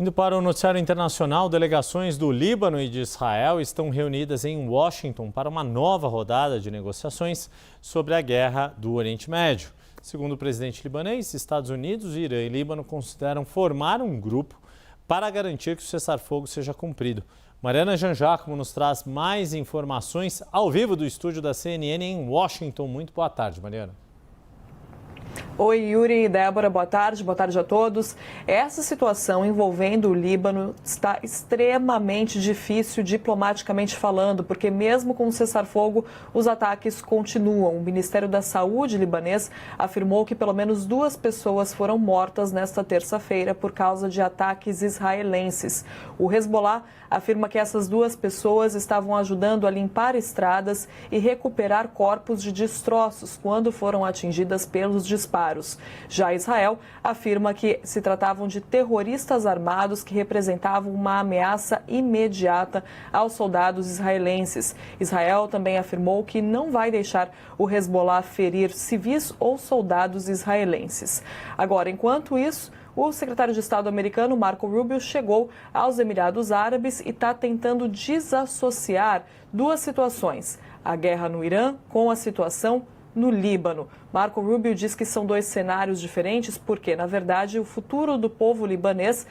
Indo para o noticiário internacional, delegações do Líbano e de Israel estão reunidas em Washington para uma nova rodada de negociações sobre a guerra do Oriente Médio. Segundo o presidente libanês, Estados Unidos, Irã e Líbano consideram formar um grupo para garantir que o cessar-fogo seja cumprido. Mariana Janjacmo nos traz mais informações ao vivo do estúdio da CNN em Washington. Muito boa tarde, Mariana. Oi, Yuri e Débora, boa tarde a todos. Essa situação envolvendo o Líbano está extremamente difícil diplomaticamente falando, porque mesmo com o cessar-fogo, os ataques continuam. O Ministério da Saúde libanês afirmou que pelo menos 2 pessoas foram mortas nesta terça-feira por causa de ataques israelenses. O Hezbollah afirma que essas 2 pessoas estavam ajudando a limpar estradas e recuperar corpos de destroços quando foram atingidas pelos disparos. Já Israel afirma que se tratavam de terroristas armados que representavam uma ameaça imediata aos soldados israelenses. Israel também afirmou que não vai deixar o Hezbollah ferir civis ou soldados israelenses. Agora, enquanto isso, o secretário de Estado americano, Marco Rubio, chegou aos Emirados Árabes e está tentando desassociar 2 situações: a guerra no Irã com a situação no Líbano. Marco Rubio diz que são 2 cenários diferentes porque, na verdade, o futuro do povo libanês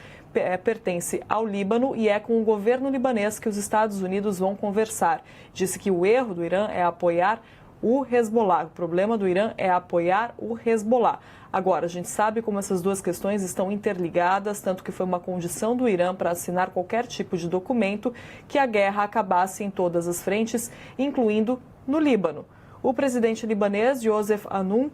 pertence ao Líbano e é com o governo libanês que os Estados Unidos vão conversar. Disse que o erro do Irã é apoiar o Hezbollah. O problema do Irã é apoiar o Hezbollah. Agora, a gente sabe como essas 2 questões estão interligadas, tanto que foi uma condição do Irã para assinar qualquer tipo de documento que a guerra acabasse em todas as frentes, incluindo no Líbano. O presidente libanês, Joseph Aoun,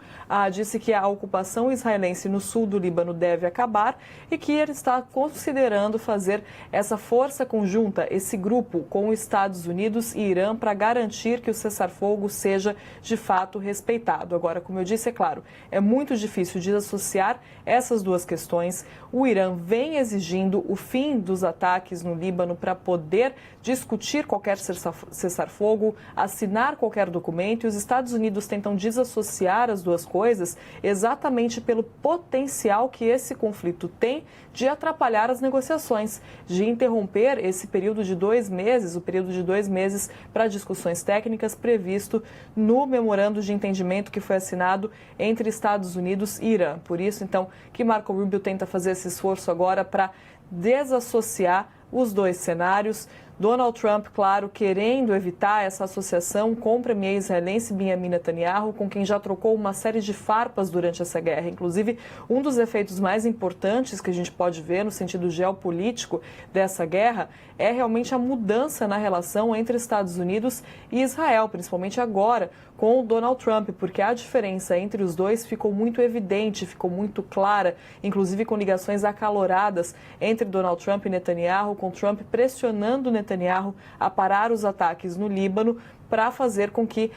disse que a ocupação israelense no sul do Líbano deve acabar e que ele está considerando fazer essa força conjunta, esse grupo com os Estados Unidos e Irã para garantir que o cessar-fogo seja de fato respeitado. Agora, como eu disse, é claro, é muito difícil de associar essas 2 questões. O Irã vem exigindo o fim dos ataques no Líbano para poder discutir qualquer cessar-fogo, assinar qualquer documento, e os Estados Unidos tentam desassociar as 2 coisas exatamente pelo potencial que esse conflito tem de atrapalhar as negociações, de interromper esse período de 2 meses, o período de 2 meses para discussões técnicas previsto no memorando de entendimento que foi assinado entre Estados Unidos e Irã. Por isso, então, que Marco Rubio tenta fazer esse esforço agora para desassociar os 2 cenários. Donald Trump, claro, querendo evitar essa associação com o premier israelense Benjamin Netanyahu, com quem já trocou uma série de farpas durante essa guerra. Inclusive, um dos efeitos mais importantes que a gente pode ver no sentido geopolítico dessa guerra é realmente a mudança na relação entre Estados Unidos e Israel, principalmente agora com o Donald Trump, porque a diferença entre os 2 ficou muito evidente, ficou muito clara, inclusive com ligações acaloradas entre Donald Trump e Netanyahu, com Trump pressionando Netanyahu a parar os ataques no Líbano para fazer com que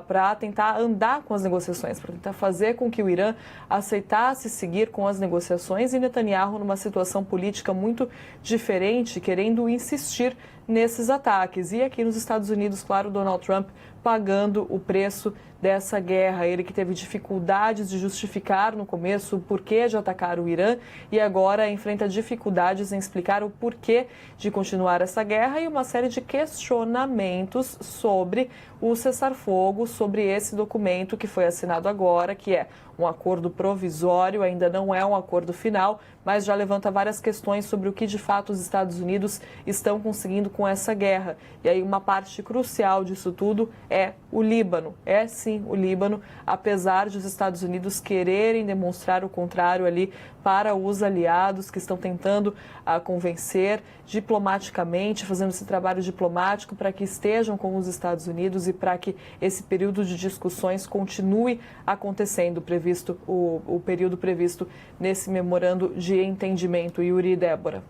para tentar andar com as negociações, para tentar fazer com que o Irã aceitasse seguir com as negociações, e Netanyahu numa situação política muito diferente, querendo insistir nesses ataques. E aqui nos Estados Unidos, claro, Donald Trump pagando o preço dessa guerra. Ele que teve dificuldades de justificar no começo o porquê de atacar o Irã e agora enfrenta dificuldades em explicar o porquê de continuar essa guerra e uma série de questionamentos sobre o cessar-fogo, sobre esse documento que foi assinado agora, que é um acordo provisório, ainda não é um acordo final, mas já levanta várias questões sobre o que de fato os Estados Unidos estão conseguindo com essa guerra. E aí uma parte crucial disso tudo é o Líbano. É sim o Líbano, apesar de os Estados Unidos quererem demonstrar o contrário ali para os aliados que estão tentando convencer diplomaticamente, fazendo esse trabalho diplomático para que estejam com os Estados Unidos e para que esse período de discussões continue acontecendo, o período previsto nesse memorando de entendimento. Yuri e Débora.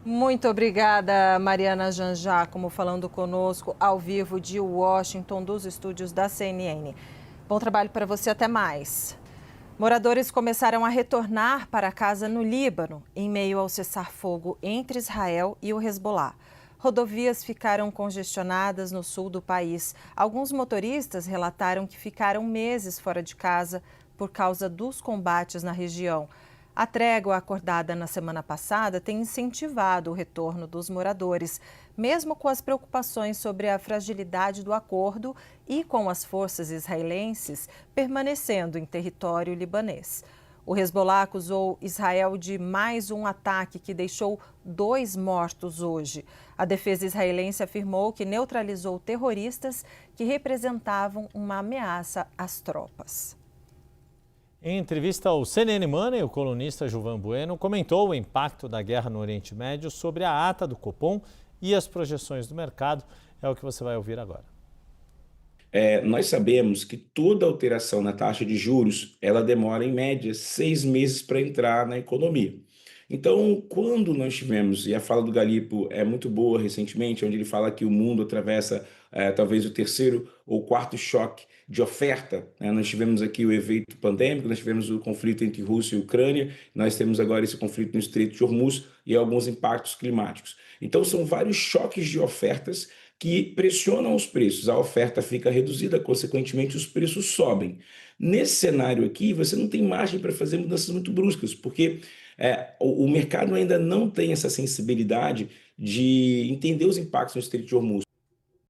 Muito obrigada, Mariana Janjacmo, falando conosco ao vivo de Washington, dos estúdios da CNN. Bom trabalho para você, até mais. Moradores começaram a retornar para casa no Líbano, em meio ao cessar-fogo entre Israel e o Hezbollah. Rodovias ficaram congestionadas no sul do país. Alguns motoristas relataram que ficaram meses fora de casa por causa dos combates na região. A trégua acordada na semana passada tem incentivado o retorno dos moradores, mesmo com as preocupações sobre a fragilidade do acordo e com as forças israelenses permanecendo em território libanês. O Hezbollah acusou Israel de mais um ataque que deixou 2 mortos hoje. A defesa israelense afirmou que neutralizou terroristas que representavam uma ameaça às tropas. Em entrevista ao CNN Money, o colunista Gilvan Bueno comentou o impacto da guerra no Oriente Médio sobre a ata do Copom e as projeções do mercado. É o que você vai ouvir agora. Nós sabemos que toda alteração na taxa de juros, ela demora em média 6 meses para entrar na economia. Então, quando nós tivemos, e a fala do Galipo é muito boa recentemente, onde ele fala que o mundo atravessa talvez o 3º ou 4º choque de oferta, né? Nós tivemos aqui o evento pandêmico, nós tivemos o conflito entre Rússia e Ucrânia, nós temos agora esse conflito no Estreito de Hormuz e alguns impactos climáticos. Então, são vários choques de ofertas que pressionam os preços. A oferta fica reduzida, consequentemente os preços sobem. Nesse cenário aqui, você não tem margem para fazer mudanças muito bruscas, porque o mercado ainda não tem essa sensibilidade de entender os impactos no Estreito de Hormuz.